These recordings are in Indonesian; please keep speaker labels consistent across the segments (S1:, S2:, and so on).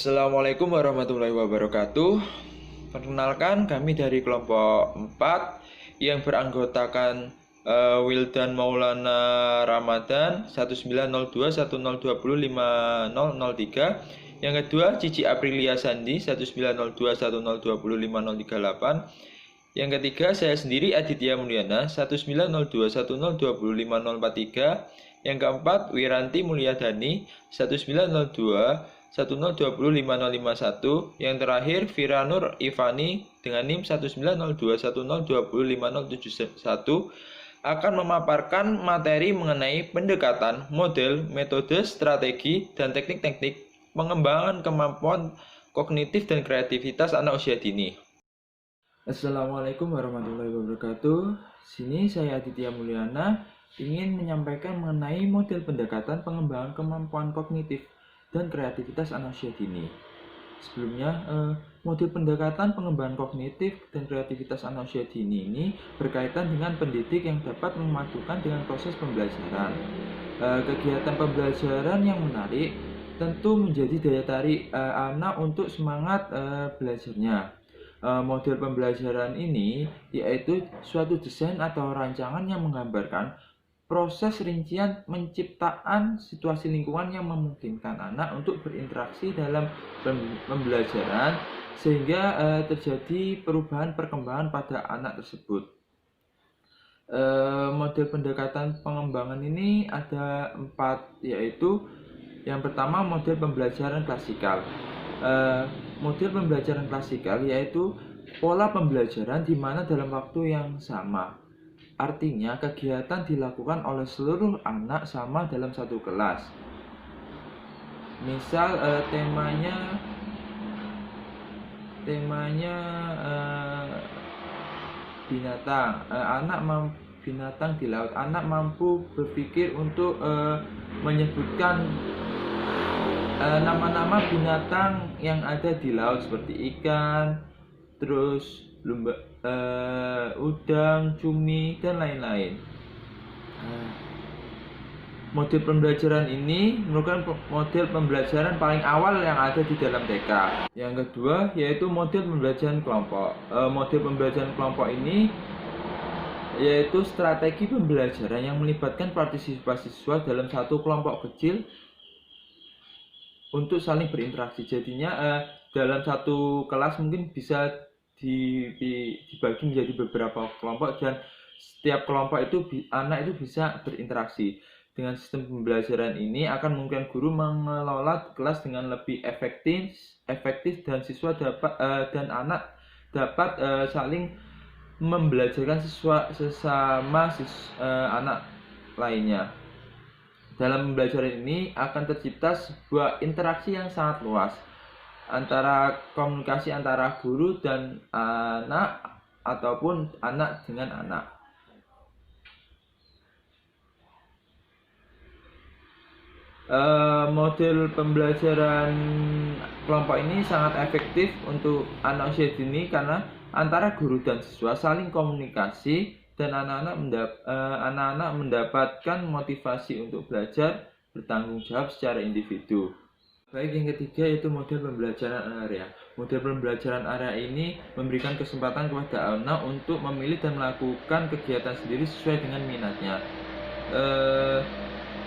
S1: Assalamualaikum warahmatullahi wabarakatuh. Perkenalkan, kami dari kelompok 4 yang beranggotakan Wildan Maulana Ramadan 190210205003. Yang kedua Cici Aprilia Sandi 190210205038. Yang ketiga saya sendiri Aditya Mulyana 190210205043. Yang keempat Wiranti Mulyadani 190210205051. Yang terakhir Viranur Ivani dengan NIM 190210205071 akan memaparkan materi mengenai pendekatan, model, metode, strategi, dan teknik-teknik pengembangan kemampuan kognitif dan kreativitas anak usia dini. Assalamualaikum warahmatullahi wabarakatuh. Sini saya Aditya Mulyana ingin menyampaikan mengenai model pendekatan pengembangan kemampuan kognitif dan kreativitas anak usia dini. Sebelumnya, model pendekatan pengembangan kognitif dan kreativitas anak usia dini ini berkaitan dengan pendidik yang dapat memadukan dengan proses pembelajaran. Kegiatan pembelajaran yang menarik tentu menjadi daya tarik anak untuk semangat belajarnya. Model pembelajaran ini yaitu suatu desain atau rancangan yang menggambarkan proses rincian penciptaan situasi lingkungan yang memungkinkan anak untuk berinteraksi dalam pembelajaran sehingga terjadi perubahan perkembangan pada anak tersebut. Model pendekatan pengembangan ini ada 4, yaitu yang pertama model pembelajaran klasikal. Model pembelajaran klasikal yaitu pola pembelajaran di mana dalam waktu yang sama. Artinya kegiatan dilakukan oleh seluruh anak sama dalam satu kelas. Misal temanya binatang. Binatang di laut. Anak mampu berpikir untuk menyebutkan nama-nama binatang yang ada di laut seperti ikan, terus udang, cumi, dan lain-lain. Model pembelajaran ini merupakan model pembelajaran paling awal yang ada di dalam TK. Yang kedua yaitu model pembelajaran kelompok. Model pembelajaran kelompok ini yaitu strategi pembelajaran yang melibatkan partisipasi siswa dalam satu kelompok kecil untuk saling berinteraksi. Jadinya dalam satu kelas mungkin bisa dibagi menjadi beberapa kelompok dan setiap kelompok itu anak itu bisa berinteraksi. Dengan sistem pembelajaran ini akan memungkinkan guru mengelola kelas dengan lebih efektif dan siswa dan anak dapat saling membelajarkan sesama anak lainnya. Dalam pembelajaran ini akan tercipta sebuah interaksi yang sangat luas antara komunikasi antara guru dan anak ataupun anak dengan anak. Model pembelajaran kelompok ini sangat efektif untuk anak usia dini karena antara guru dan siswa saling komunikasi dan anak-anak mendapatkan motivasi untuk belajar bertanggung jawab secara individu. Baik, yang ketiga yaitu model pembelajaran area. Model pembelajaran area ini memberikan kesempatan kepada anak untuk memilih dan melakukan kegiatan sendiri sesuai dengan minatnya.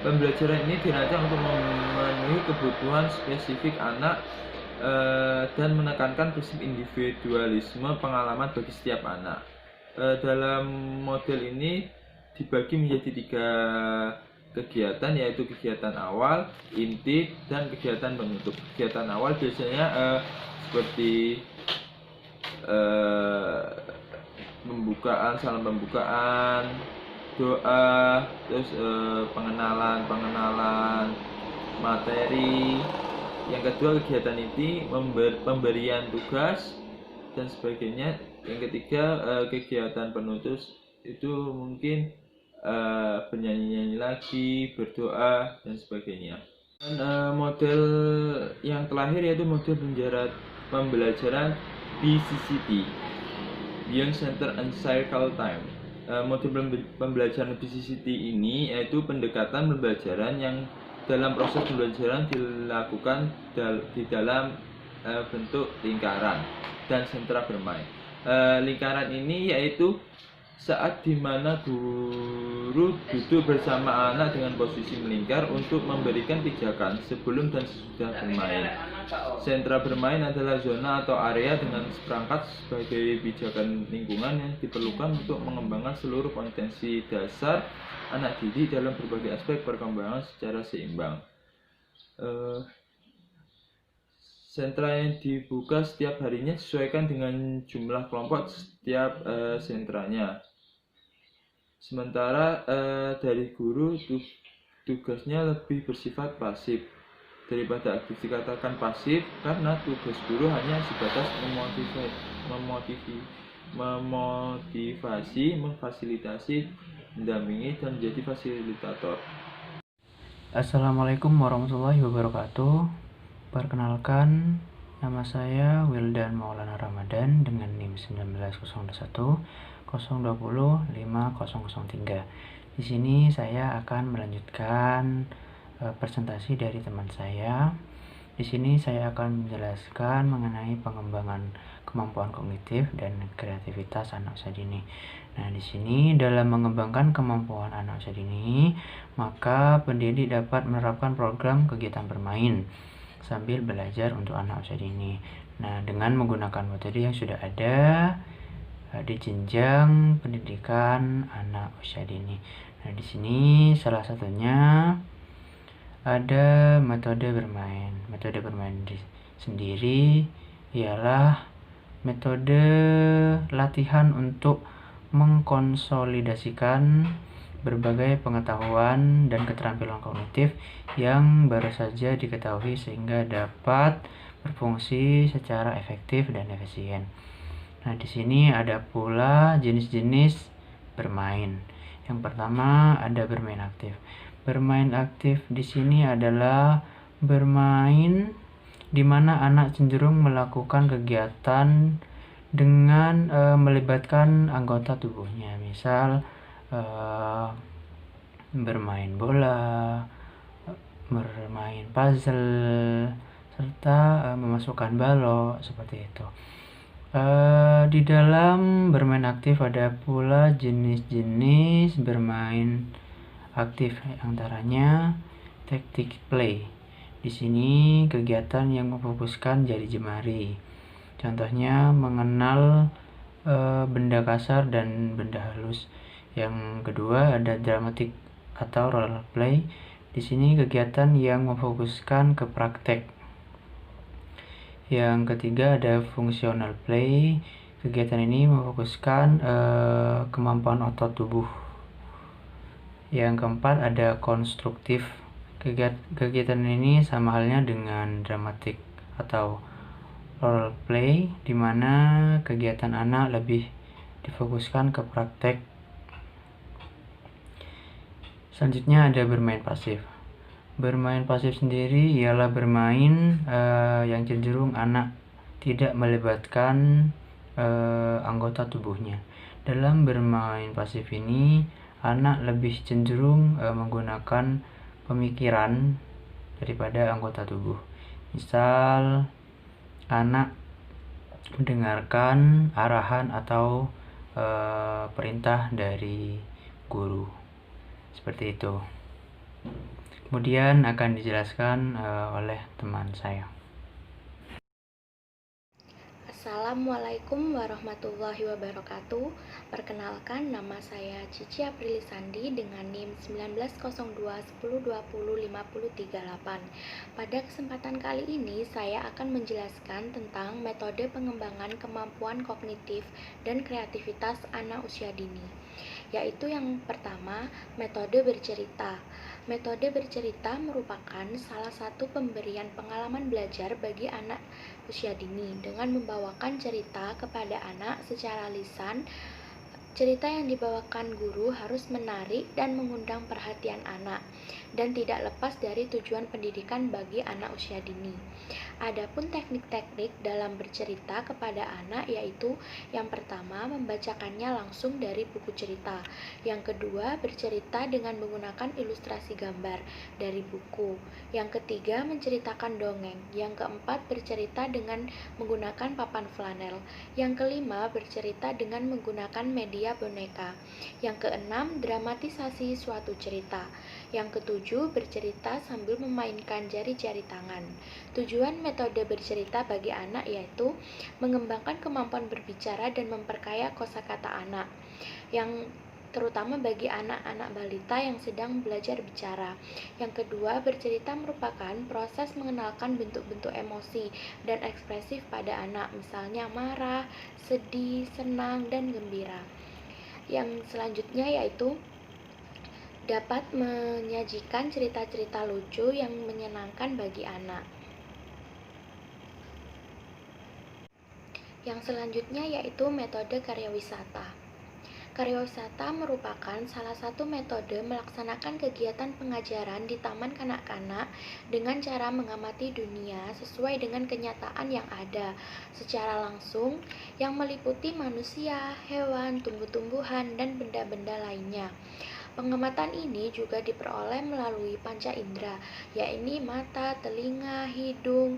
S1: Pembelajaran ini dirancang untuk memenuhi kebutuhan spesifik anak dan menekankan prinsip individualisme pengalaman bagi setiap anak. Dalam model ini dibagi menjadi 3 kegiatan, yaitu kegiatan awal, inti, dan kegiatan penutup. Kegiatan awal biasanya seperti salam pembukaan, doa, terus pengenalan materi. Yang kedua kegiatan inti, pemberian tugas dan sebagainya. Yang ketiga kegiatan penutup itu mungkin bernyanyi-nyanyi lagi, berdoa, dan sebagainya. Dan model yang terakhir yaitu model pembelajaran BCCT, Beyond Center and Cycle Time. Model pembelajaran BCCT ini yaitu pendekatan pembelajaran yang dalam proses pembelajaran dilakukan di dalam bentuk lingkaran dan sentra bermain. Lingkaran ini yaitu saat dimana guru duduk bersama anak dengan posisi melingkar untuk memberikan pijakan sebelum dan sesudah bermain. Sentra bermain adalah zona atau area dengan seperangkat sebagai pijakan lingkungan yang diperlukan untuk mengembangkan seluruh potensi dasar anak didik dalam berbagai aspek perkembangan secara seimbang. Sentra yang dibuka setiap harinya disesuaikan dengan jumlah kelompok setiap sentranya. Sementara dari guru tugasnya lebih bersifat pasif daripada aktif. Dikatakan pasif karena tugas guru hanya sebatas memotivasi, memfasilitasi, mendampingi, dan menjadi fasilitator.
S2: Assalamualaikum warahmatullahi wabarakatuh. Perkenalkan, nama saya Wildan Maulana Ramadan dengan NIM 1901 020 5003. Di sini saya akan melanjutkan presentasi dari teman saya. Di sini saya akan menjelaskan mengenai pengembangan kemampuan kognitif dan kreativitas anak usia dini. Nah, di sini dalam mengembangkan kemampuan anak usia dini, maka pendidik dapat menerapkan program kegiatan bermain sambil belajar untuk anak usia dini. Nah, dengan menggunakan metode yang sudah ada di jenjang pendidikan anak usia dini. Nah, di sini salah satunya ada metode bermain. Metode bermain sendiri ialah metode latihan untuk mengkonsolidasikan berbagai pengetahuan dan keterampilan kognitif yang baru saja diketahui sehingga dapat berfungsi secara efektif dan efisien. Nah, di sini ada pula jenis-jenis bermain. Yang pertama ada bermain aktif. Bermain aktif di sini adalah bermain di mana anak cenderung melakukan kegiatan dengan melibatkan anggota tubuhnya. Misal bermain bola, bermain puzzle, serta memasukkan balok seperti itu. Di dalam bermain aktif ada pula jenis-jenis bermain aktif, antaranya tactic play. Di sini kegiatan yang memfokuskan jari jemari. Contohnya mengenal benda kasar dan benda halus. Yang kedua ada dramatic atau role play. Di sini kegiatan yang memfokuskan ke praktek. Yang ketiga ada functional play. Kegiatan ini memfokuskan kemampuan otot tubuh. Yang keempat ada konstruktif. Kegiatan ini sama halnya dengan dramatic atau role play, di mana kegiatan anak lebih difokuskan ke praktek. Selanjutnya ada bermain pasif. Bermain pasif sendiri ialah bermain yang cenderung anak tidak melibatkan anggota tubuhnya. Dalam bermain pasif ini, anak lebih cenderung menggunakan pemikiran daripada anggota tubuh. Misal, anak mendengarkan arahan atau perintah dari guru. Seperti itu. Kemudian akan dijelaskan oleh teman saya.
S3: Assalamualaikum warahmatullahi wabarakatuh. Perkenalkan, nama saya Cici Aprili Sandi dengan NIM 190210205038. Pada kesempatan kali ini saya akan menjelaskan tentang metode pengembangan kemampuan kognitif dan kreativitas anak usia dini, yaitu yang pertama, metode bercerita. Metode bercerita merupakan salah satu pemberian pengalaman belajar bagi anak usia dini dengan membawakan cerita kepada anak secara lisan. Cerita yang dibawakan guru harus menarik dan mengundang perhatian anak dan tidak lepas dari tujuan pendidikan bagi anak usia dini. Adapun teknik-teknik dalam bercerita kepada anak yaitu yang pertama membacakannya langsung dari buku cerita, yang kedua bercerita dengan menggunakan ilustrasi gambar dari buku, yang ketiga menceritakan dongeng, yang keempat bercerita dengan menggunakan papan flanel, yang kelima bercerita dengan menggunakan media boneka, yang keenam dramatisasi suatu cerita, yang ketujuh bercerita sambil memainkan jari-jari tangan. Tujuan metode bercerita bagi anak yaitu mengembangkan kemampuan berbicara dan memperkaya kosakata anak, yang terutama bagi anak-anak balita yang sedang belajar bicara. Yang kedua, bercerita merupakan proses mengenalkan bentuk-bentuk emosi dan ekspresif pada anak, misalnya marah, sedih, senang, dan gembira. Yang selanjutnya yaitu dapat menyajikan cerita-cerita lucu yang menyenangkan bagi anak. Yang selanjutnya yaitu metode karya wisata. Karya wisata merupakan salah satu metode melaksanakan kegiatan pengajaran di taman kanak-kanak dengan cara mengamati dunia sesuai dengan kenyataan yang ada secara langsung yang meliputi manusia, hewan, tumbuh-tumbuhan, dan benda-benda lainnya. Pengamatan ini juga diperoleh melalui panca indera, yaitu mata, telinga, hidung,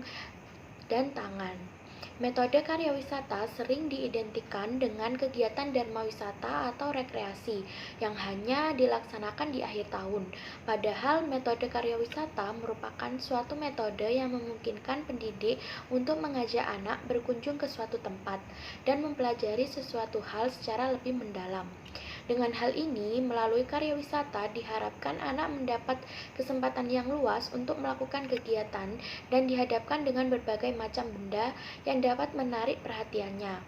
S3: dan tangan. Metode karya wisata sering diidentikan dengan kegiatan dharma wisata atau rekreasi yang hanya dilaksanakan di akhir tahun. Padahal metode karya wisata merupakan suatu metode yang memungkinkan pendidik untuk mengajak anak berkunjung ke suatu tempat dan mempelajari sesuatu hal secara lebih mendalam. Dengan hal ini, melalui karya wisata diharapkan anak mendapat kesempatan yang luas untuk melakukan kegiatan dan dihadapkan dengan berbagai macam benda yang dapat menarik perhatiannya,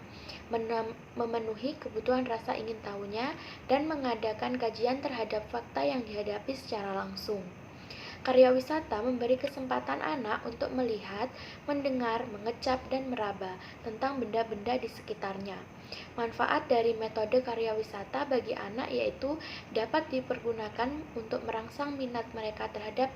S3: memenuhi kebutuhan rasa ingin tahunya, dan mengadakan kajian terhadap fakta yang dihadapi secara langsung. Karya wisata memberi kesempatan anak untuk melihat, mendengar, mengecap, dan meraba tentang benda-benda di sekitarnya. Manfaat dari metode karya wisata bagi anak yaitu dapat dipergunakan untuk merangsang minat mereka terhadap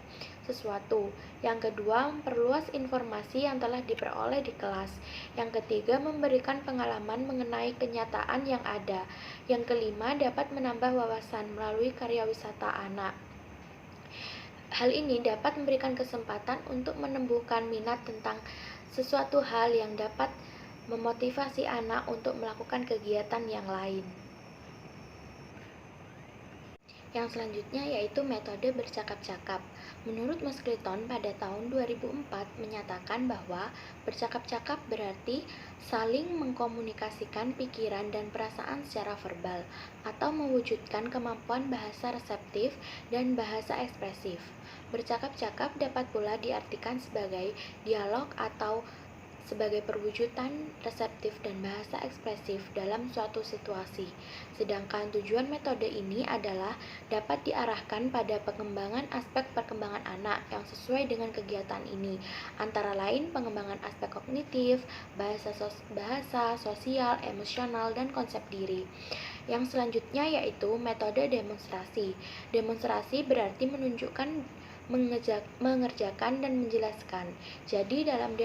S3: sesuatu. Yang kedua, memperluas informasi yang telah diperoleh di kelas. Yang ketiga, memberikan pengalaman mengenai kenyataan yang ada. Yang kelima, dapat menambah wawasan melalui karya wisata anak. Hal ini dapat memberikan kesempatan untuk menumbuhkan minat tentang sesuatu hal yang dapat memotivasi anak untuk melakukan kegiatan yang lain. Yang selanjutnya yaitu metode bercakap-cakap. Menurut Mas Clayton pada tahun 2004 menyatakan bahwa bercakap-cakap berarti saling mengkomunikasikan pikiran dan perasaan secara verbal atau mewujudkan kemampuan bahasa reseptif dan bahasa ekspresif. Bercakap-cakap dapat pula diartikan sebagai dialog atau sebagai perwujudan reseptif dan bahasa ekspresif dalam suatu situasi. Sedangkan tujuan metode ini adalah dapat diarahkan pada pengembangan aspek perkembangan anak yang sesuai dengan kegiatan ini, antara lain pengembangan aspek kognitif, bahasa sosial, emosional, dan konsep diri. Yang selanjutnya yaitu metode demonstrasi. Demonstrasi berarti menunjukkan, mengerjakan, dan menjelaskan. Jadi dalam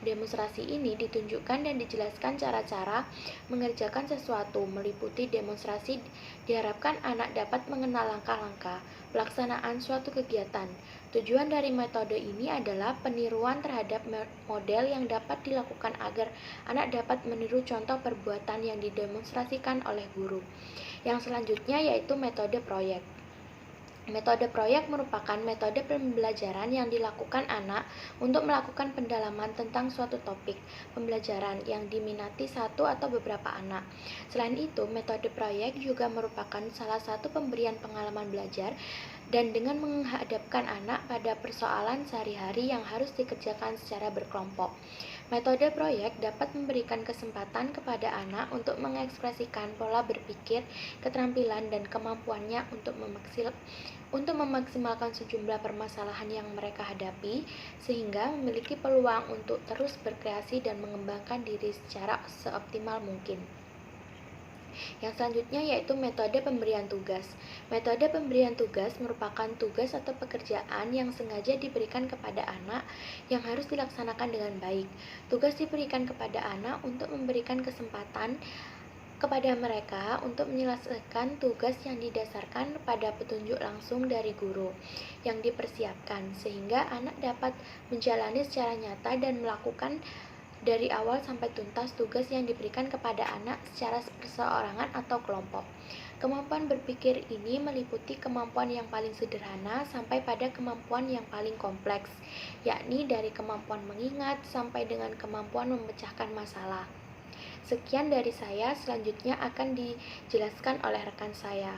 S3: demonstrasi ini ditunjukkan dan dijelaskan cara-cara mengerjakan sesuatu. Meliputi demonstrasi diharapkan anak dapat mengenal langkah-langkah pelaksanaan suatu kegiatan. Tujuan dari metode ini adalah peniruan terhadap model yang dapat dilakukan agar anak dapat meniru contoh perbuatan yang didemonstrasikan oleh guru. Yang selanjutnya yaitu metode proyek. Metode proyek merupakan metode pembelajaran yang dilakukan anak untuk melakukan pendalaman tentang suatu topik pembelajaran yang diminati satu atau beberapa anak. Selain itu, metode proyek juga merupakan salah satu pemberian pengalaman belajar dan dengan menghadapkan anak pada persoalan sehari-hari yang harus dikerjakan secara berkelompok. Metode proyek dapat memberikan kesempatan kepada anak untuk mengekspresikan pola berpikir, keterampilan, dan kemampuannya untuk memaksimalkan sejumlah permasalahan yang mereka hadapi, sehingga memiliki peluang untuk terus berkreasi dan mengembangkan diri secara seoptimal mungkin. Yang selanjutnya yaitu metode pemberian tugas. Metode pemberian tugas merupakan tugas atau pekerjaan yang sengaja diberikan kepada anak yang harus dilaksanakan dengan baik. Tugas diberikan kepada anak untuk memberikan kesempatan kepada mereka untuk menyelesaikan tugas yang didasarkan pada petunjuk langsung dari guru yang dipersiapkan, sehingga anak dapat menjalani secara nyata dan melakukan dari awal sampai tuntas tugas yang diberikan kepada anak secara perseorangan atau kelompok. Kemampuan berpikir ini meliputi kemampuan yang paling sederhana sampai pada kemampuan yang paling kompleks, yakni dari kemampuan mengingat sampai dengan kemampuan memecahkan masalah. Sekian dari saya, selanjutnya akan dijelaskan oleh rekan saya.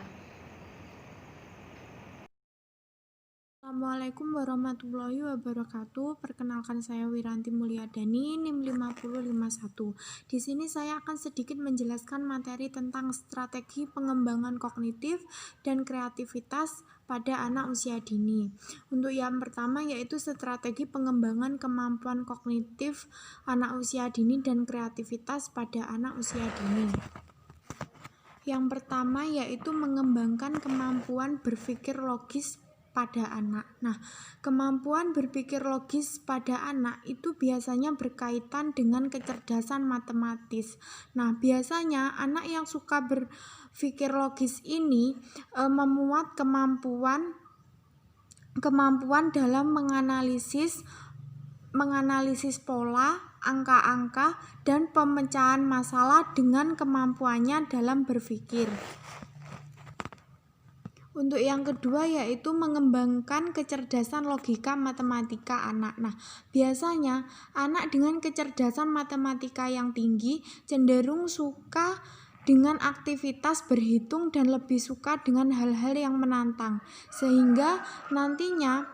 S4: Assalamualaikum warahmatullahi wabarakatuh. Perkenalkan, saya Wiranti Mulyadani, NIM 5051. Di sini saya akan sedikit menjelaskan materi tentang strategi pengembangan kognitif dan kreativitas pada anak usia dini. Untuk yang pertama yaitu strategi pengembangan kemampuan kognitif anak usia dini dan kreativitas pada anak usia dini. Yang pertama yaitu mengembangkan kemampuan berpikir logis pada anak. Nah, kemampuan berpikir logis pada anak itu biasanya berkaitan dengan kecerdasan matematis. Nah, biasanya anak yang suka berpikir logis ini memuat kemampuan dalam menganalisis pola, angka-angka, dan pemecahan masalah dengan kemampuannya dalam berpikir. Untuk yang kedua yaitu mengembangkan kecerdasan logika matematika anak. Nah, biasanya anak dengan kecerdasan matematika yang tinggi cenderung suka dengan aktivitas berhitung dan lebih suka dengan hal-hal yang menantang. Sehingga nantinya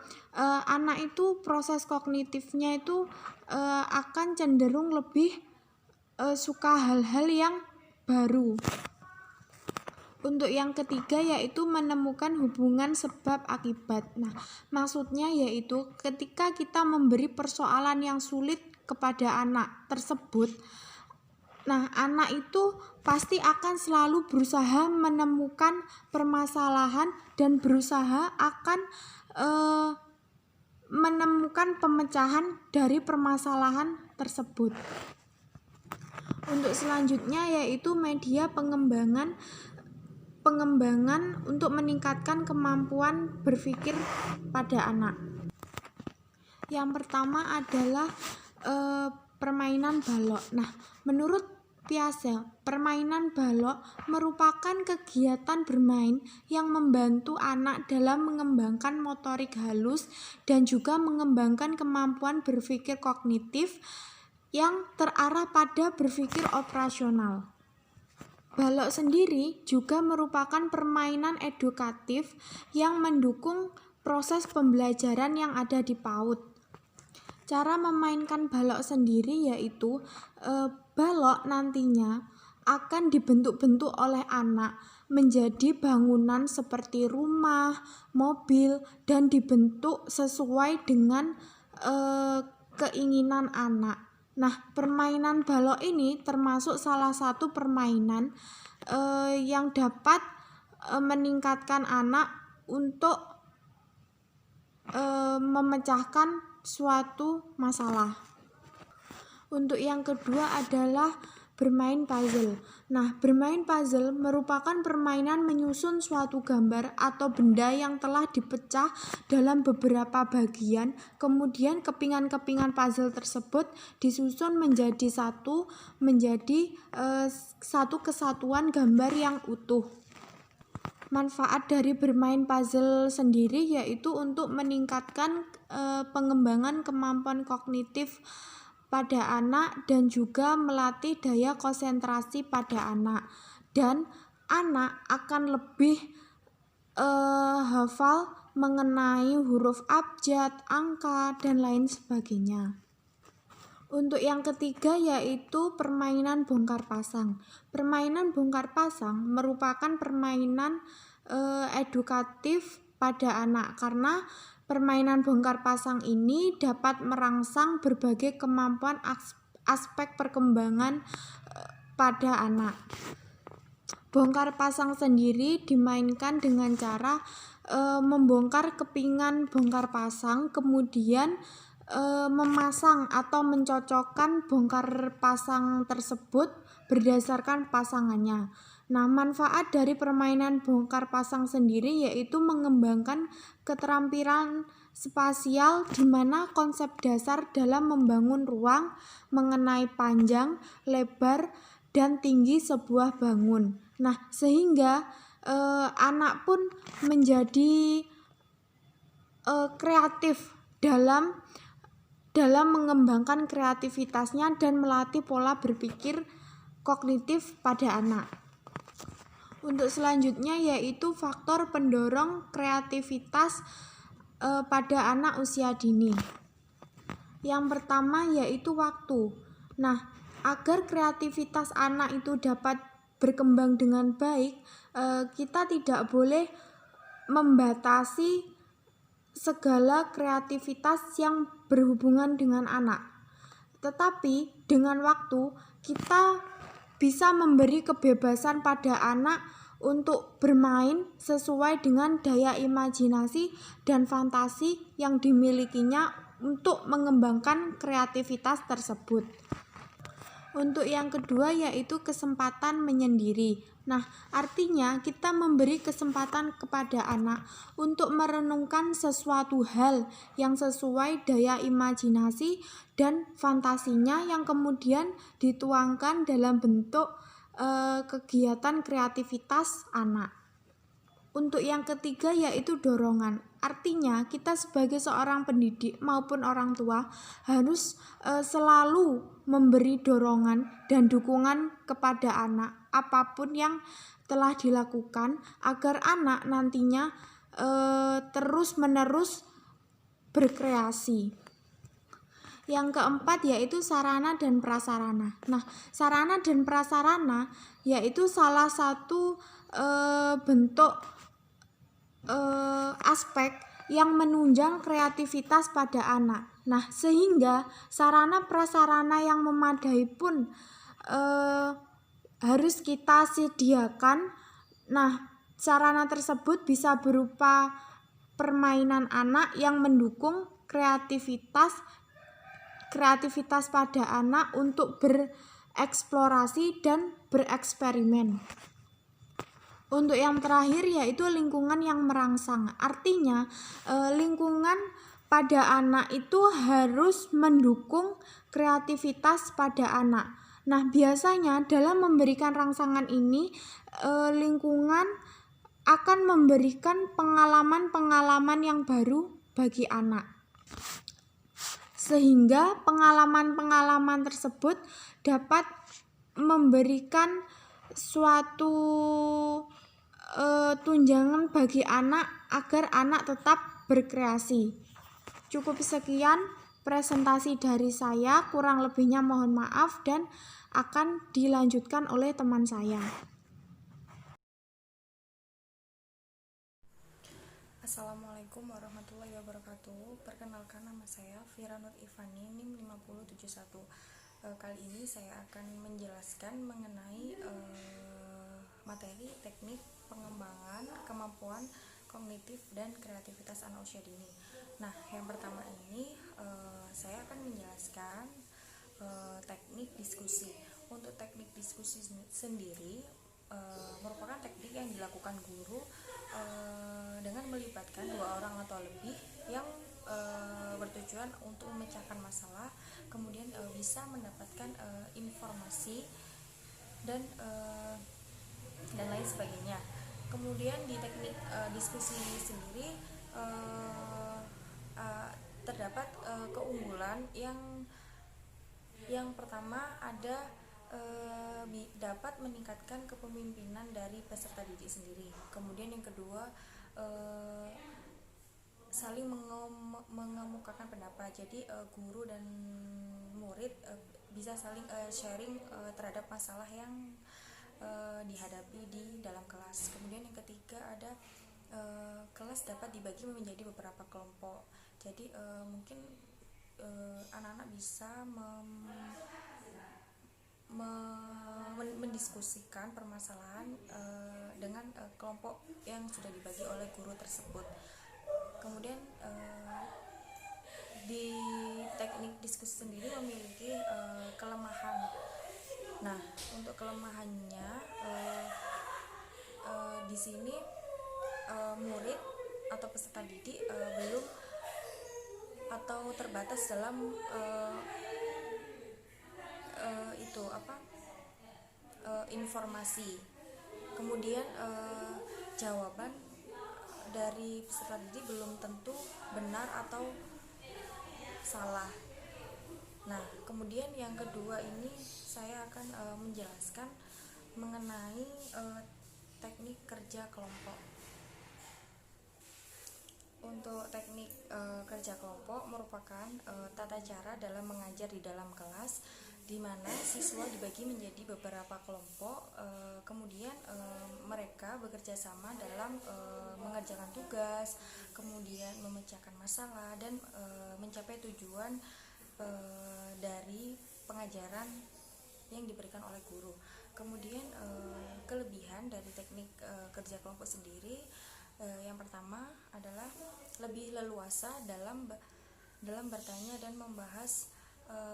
S4: anak itu proses kognitifnya itu akan cenderung lebih suka hal-hal yang baru. Untuk yang ketiga yaitu menemukan hubungan sebab akibat. Nah, maksudnya yaitu ketika kita memberi persoalan yang sulit kepada anak tersebut, nah anak itu pasti akan selalu berusaha menemukan permasalahan dan berusaha akan menemukan pemecahan dari permasalahan tersebut. Untuk selanjutnya yaitu media pengembangan untuk meningkatkan kemampuan berpikir pada anak. Yang pertama adalah permainan balok. Nah, menurut Piaget, permainan balok merupakan kegiatan bermain yang membantu anak dalam mengembangkan motorik halus dan juga mengembangkan kemampuan berpikir kognitif yang terarah pada berpikir operasional. Balok sendiri juga merupakan permainan edukatif yang mendukung proses pembelajaran yang ada di PAUD. Cara memainkan balok sendiri yaitu balok nantinya akan dibentuk-bentuk oleh anak menjadi bangunan seperti rumah, mobil, dan dibentuk sesuai dengan keinginan anak. Nah, permainan balok ini termasuk salah satu permainan yang dapat meningkatkan anak untuk memecahkan suatu masalah. Untuk yang kedua adalah bermain puzzle. Nah, bermain puzzle merupakan permainan menyusun suatu gambar atau benda yang telah dipecah dalam beberapa bagian, kemudian kepingan-kepingan puzzle tersebut disusun menjadi satu kesatuan gambar yang utuh. Manfaat dari bermain puzzle sendiri yaitu untuk meningkatkan pengembangan kemampuan kognitif pada anak dan juga melatih daya konsentrasi pada anak, dan anak akan lebih hafal mengenai huruf abjad, angka, dan lain sebagainya. Untuk yang ketiga yaitu permainan bongkar pasang. Permainan bongkar pasang merupakan permainan edukatif pada anak karena permainan bongkar pasang ini dapat merangsang berbagai kemampuan aspek perkembangan pada anak. bongkar pasang sendiri dimainkan dengan cara membongkar kepingan bongkar pasang, kemudian memasang atau mencocokkan bongkar pasang tersebut berdasarkan pasangannya. Nah, manfaat dari permainan bongkar pasang sendiri yaitu mengembangkan keterampilan spasial di mana konsep dasar dalam membangun ruang mengenai panjang, lebar, dan tinggi sebuah bangun. Nah, sehingga anak pun menjadi kreatif dalam mengembangkan kreativitasnya dan melatih pola berpikir kognitif pada anak. Untuk selanjutnya yaitu faktor pendorong kreativitas pada anak usia dini. Yang pertama yaitu waktu. Nah, agar kreativitas anak itu dapat berkembang dengan baik, kita tidak boleh membatasi segala kreativitas yang berhubungan dengan anak. Tetapi dengan waktu kita bisa memberi kebebasan pada anak untuk bermain sesuai dengan daya imajinasi dan fantasi yang dimilikinya untuk mengembangkan kreativitas tersebut. Untuk yang kedua yaitu kesempatan menyendiri. Nah, artinya kita memberi kesempatan kepada anak untuk merenungkan sesuatu hal yang sesuai daya imajinasi dan fantasinya yang kemudian dituangkan dalam bentuk kegiatan kreativitas anak. Untuk yang ketiga yaitu dorongan. Artinya kita sebagai seorang pendidik maupun orang tua harus selalu memberi dorongan dan dukungan kepada anak apapun yang telah dilakukan agar anak nantinya terus-menerus berkreasi. Yang keempat yaitu sarana dan prasarana. Nah, sarana dan prasarana yaitu salah satu bentuk aspek yang menunjang kreativitas pada anak. Nah, sehingga sarana prasarana yang memadai pun harus kita sediakan. Nah, sarana tersebut bisa berupa permainan anak yang mendukung kreativitas pada anak untuk bereksplorasi dan bereksperimen. Untuk yang terakhir yaitu lingkungan yang merangsang. Artinya lingkungan pada anak itu harus mendukung kreativitas pada anak. Nah, biasanya dalam memberikan rangsangan ini lingkungan akan memberikan pengalaman-pengalaman yang baru bagi anak. Sehingga pengalaman-pengalaman tersebut dapat memberikan suatu tunjangan bagi anak agar anak tetap berkreasi. Cukup sekian presentasi dari saya, kurang lebihnya mohon maaf dan akan dilanjutkan oleh teman saya.
S5: Assalamualaikum warahmatullahi wabarakatuh. Perkenalkan, nama saya Fira Nur Ivani, NIM 5071. Kali ini saya akan menjelaskan mengenai materi teknik pengembangan kemampuan kognitif dan kreativitas anak usia dini. Nah, yang pertama ini saya akan menjelaskan teknik diskusi. Untuk teknik diskusi sendiri merupakan teknik yang dilakukan guru dengan melibatkan 2 orang atau lebih yang bertujuan untuk memecahkan masalah, kemudian bisa mendapatkan informasi dan lain sebagainya. Kemudian di teknik diskusi sendiri terdapat keunggulan yang pertama ada dapat meningkatkan kepemimpinan dari peserta didik sendiri. Kemudian yang kedua saling mengemukakan pendapat. Jadi guru dan murid bisa saling sharing terhadap masalah yang dihadapi di dalam kelas. Kemudian yang ketiga ada kelas dapat dibagi menjadi beberapa kelompok. Jadi mungkin anak-anak bisa mendiskusikan permasalahan dengan kelompok yang sudah dibagi oleh guru tersebut. Kemudian di teknik diskusi sendiri memiliki kelemahan. Nah, untuk kelemahannya di sini murid atau peserta didik belum atau terbatas dalam informasi. Kemudian jawaban dari peserta didik belum tentu benar atau salah. Nah, kemudian yang kedua ini saya akan menjelaskan mengenai teknik kerja kelompok. Untuk teknik kerja kelompok merupakan tata cara dalam mengajar di dalam kelas, di mana siswa dibagi menjadi beberapa kelompok, kemudian mereka bekerja sama dalam mengerjakan tugas, kemudian memecahkan masalah dan mencapai tujuan dari pengajaran yang diberikan oleh guru. Kemudian kelebihan dari teknik kerja kelompok sendiri, yang pertama adalah lebih leluasa dalam bertanya dan membahas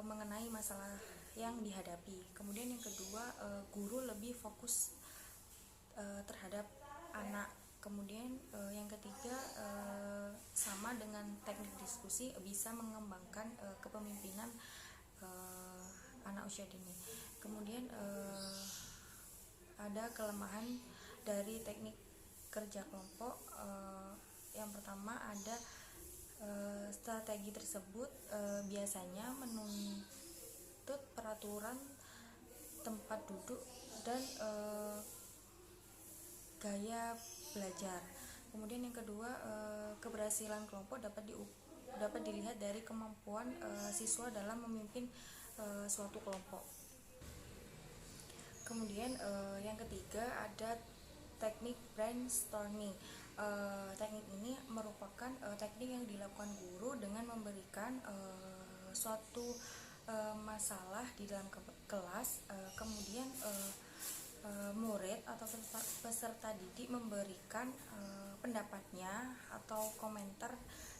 S5: mengenai masalah yang dihadapi. Kemudian yang kedua, guru lebih fokus terhadap anak. Kemudian yang ketiga, sama dengan teknik diskusi, bisa mengembangkan kepemimpinan anak usia dini. Kemudian ada kelemahan dari teknik kerja kelompok. Yang pertama ada strategi tersebut biasanya menuntut peraturan tempat duduk dan gaya belajar. Kemudian yang kedua, keberhasilan kelompok dapat dilihat dari kemampuan siswa dalam memimpin suatu kelompok. Kemudian yang ketiga ada teknik brainstorming. Teknik ini merupakan teknik yang dilakukan guru dengan memberikan suatu masalah di dalam kelas, kemudian murid atau peserta didik memberikan pendapatnya atau komentar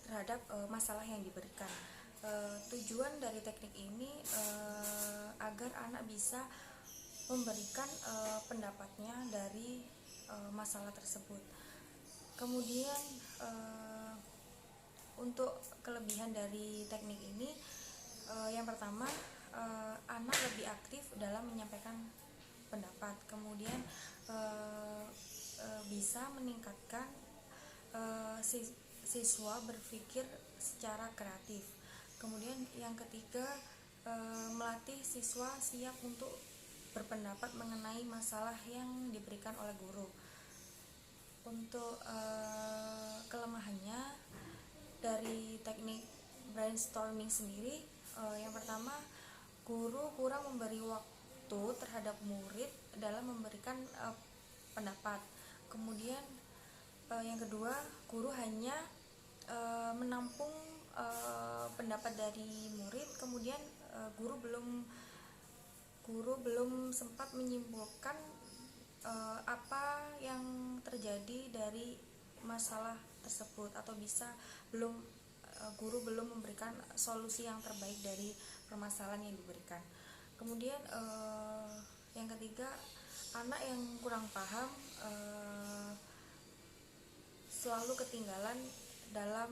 S5: terhadap masalah yang diberikan. Tujuan dari teknik ini agar anak bisa memberikan pendapatnya dari masalah tersebut. Kemudian untuk kelebihan dari teknik ini, yang pertama, anak lebih aktif dalam menyampaikan pendapat. Kemudian bisa meningkatkan siswa berpikir secara kreatif. Kemudian yang ketiga, melatih siswa siap untuk berpendapat mengenai masalah yang diberikan oleh guru. Untuk kelemahannya dari teknik brainstorming sendiri, yang pertama, guru kurang memberi waktu terhadap murid dalam memberikan pendapat. Kemudian yang kedua, guru hanya menampung pendapat dari murid, kemudian guru belum sempat menyimpulkan apa yang terjadi dari masalah tersebut, atau guru belum memberikan solusi yang terbaik dari permasalahan yang diberikan. Kemudian yang ketiga, anak yang kurang paham selalu ketinggalan dalam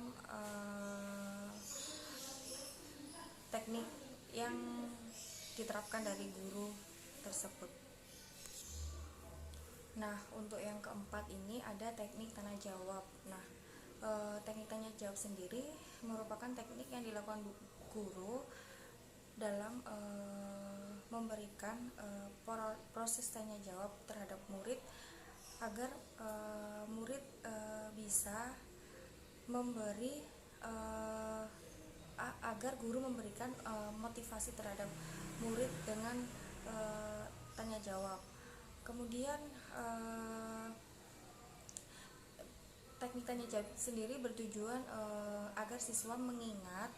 S5: teknik yang diterapkan dari guru tersebut. Nah, untuk yang keempat ini ada teknik tanya jawab. Nah, teknik tanya jawab sendiri merupakan teknik yang dilakukan guru dalam memberikan proses tanya jawab terhadap murid agar murid bisa memberi agar guru memberikan motivasi terhadap murid dengan tanya jawab. Kemudian teknik tanya jawab sendiri bertujuan agar siswa mengingat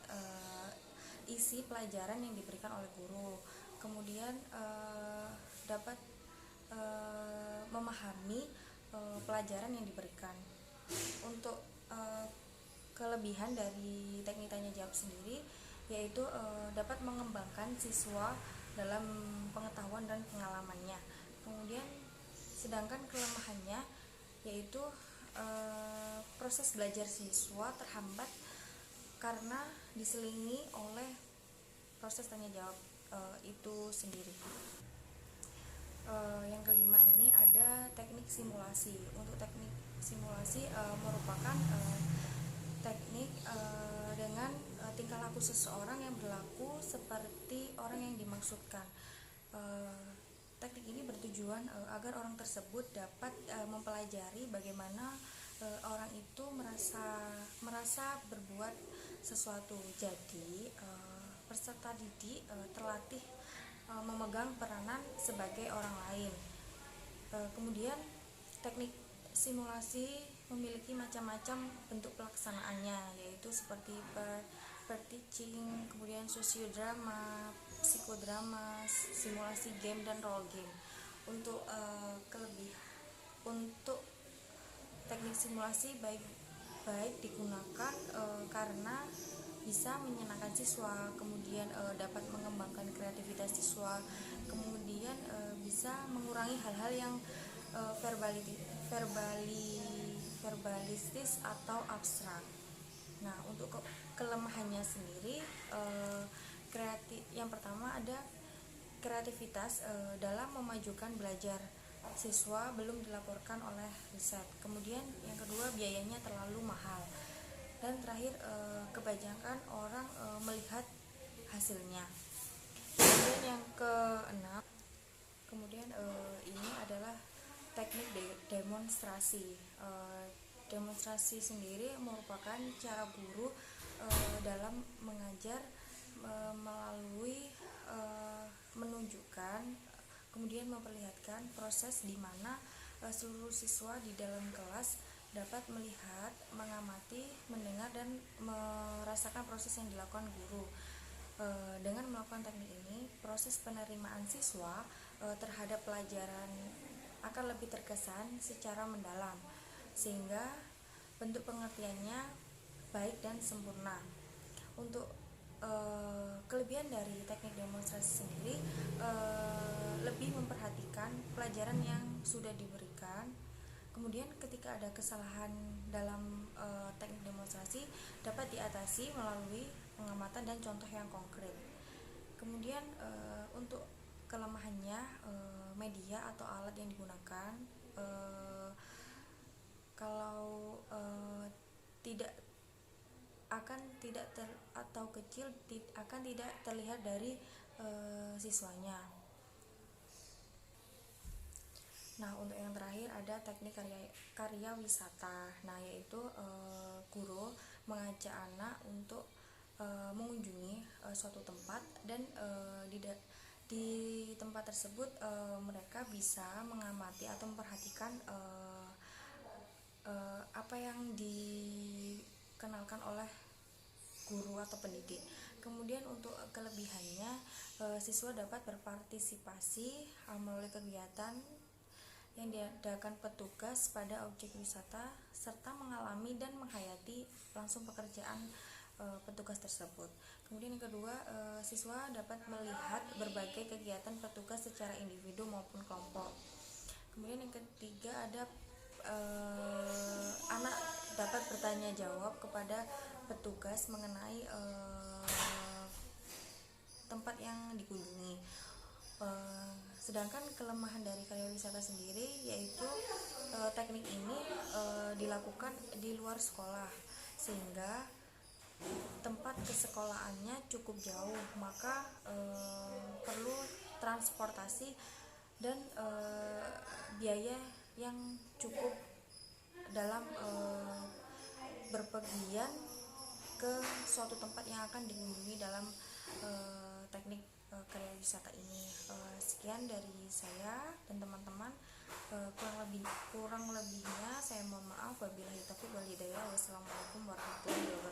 S5: isi pelajaran yang diberikan oleh guru. kemudian dapat memahami pelajaran yang diberikan. Untuk kelebihan dari teknik tanya jawab sendiri yaitu dapat mengembangkan siswa dalam pengetahuan dan pengalamannya. Kemudian sedangkan kelemahannya yaitu proses belajar siswa terhambat karena diselingi oleh proses tanya jawab itu sendiri. Yang kelima ini ada teknik simulasi. Untuk teknik simulasi merupakan teknik dengan tingkah laku seseorang yang berlaku seperti orang yang dimaksudkan. Teknik ini bertujuan agar orang tersebut dapat mempelajari bagaimana orang itu merasa berbuat sesuatu. Jadi peserta didik terlatih memegang peranan sebagai orang lain. Kemudian teknik simulasi memiliki macam-macam bentuk pelaksanaannya, yaitu seperti per-teaching, kemudian sosiodrama, psikodrama, simulasi game, dan role game. Untuk untuk teknik simulasi baik digunakan karena bisa menyenangkan siswa, kemudian dapat mengembangkan kreativitas siswa, kemudian bisa mengurangi hal-hal yang verbalistis atau abstrak. Nah, untuk kelemahannya sendiri, yang pertama ada kreativitas dalam memajukan belajar siswa belum dilaporkan oleh riset. Kemudian yang kedua, biayanya terlalu mahal. Dan terakhir, kebanyakan orang melihat hasilnya. Kemudian yang keenam, ini adalah teknik demonstrasi. Demonstrasi sendiri merupakan cara guru dalam mengajar melalui menunjukkan, kemudian memperlihatkan proses di mana seluruh siswa di dalam kelas dapat melihat, mengamati, mendengar, dan merasakan proses yang dilakukan guru. Dengan melakukan teknik ini, proses penerimaan siswa terhadap pelajaran akan lebih terkesan secara mendalam, sehingga bentuk pengertiannya baik dan sempurna. Untuk kelebihan dari teknik demonstrasi sendiri, lebih memperhatikan pelajaran yang sudah diberikan. Kemudian ketika ada kesalahan dalam teknik demonstrasi dapat diatasi melalui pengamatan dan contoh yang konkret. Kemudian untuk kelemahannya, media atau alat yang digunakan kalau tidak atau kecil akan tidak terlihat dari siswanya. Nah, untuk yang terakhir ada teknik karya wisata. Nah, yaitu guru mengajak anak untuk mengunjungi suatu tempat, dan di tempat tersebut mereka bisa mengamati atau memperhatikan apa yang dikenalkan oleh guru atau pendidik. Kemudian untuk kelebihannya, siswa dapat berpartisipasi melalui kegiatan yang diadakan petugas pada objek wisata, serta mengalami dan menghayati langsung pekerjaan petugas tersebut. Kemudian yang kedua, siswa dapat melihat berbagai kegiatan petugas secara individu maupun kelompok. Kemudian yang ketiga ada anak dapat bertanya jawab kepada petugas mengenai tempat yang dikunjungi. Sedangkan kelemahan dari karya wisata sendiri yaitu teknik ini dilakukan di luar sekolah, sehingga tempat kesekolahannya cukup jauh, maka perlu transportasi dan biaya yang cukup dalam berpergian ke suatu tempat yang akan dikunjungi dalam teknik karya wisata ini. Sekian dari saya dan teman-teman. Kurang lebihnya saya mohon maaf. Wabillahi taufiq wal hidayah. Wassalamualaikum warahmatullahi wabarakatuh.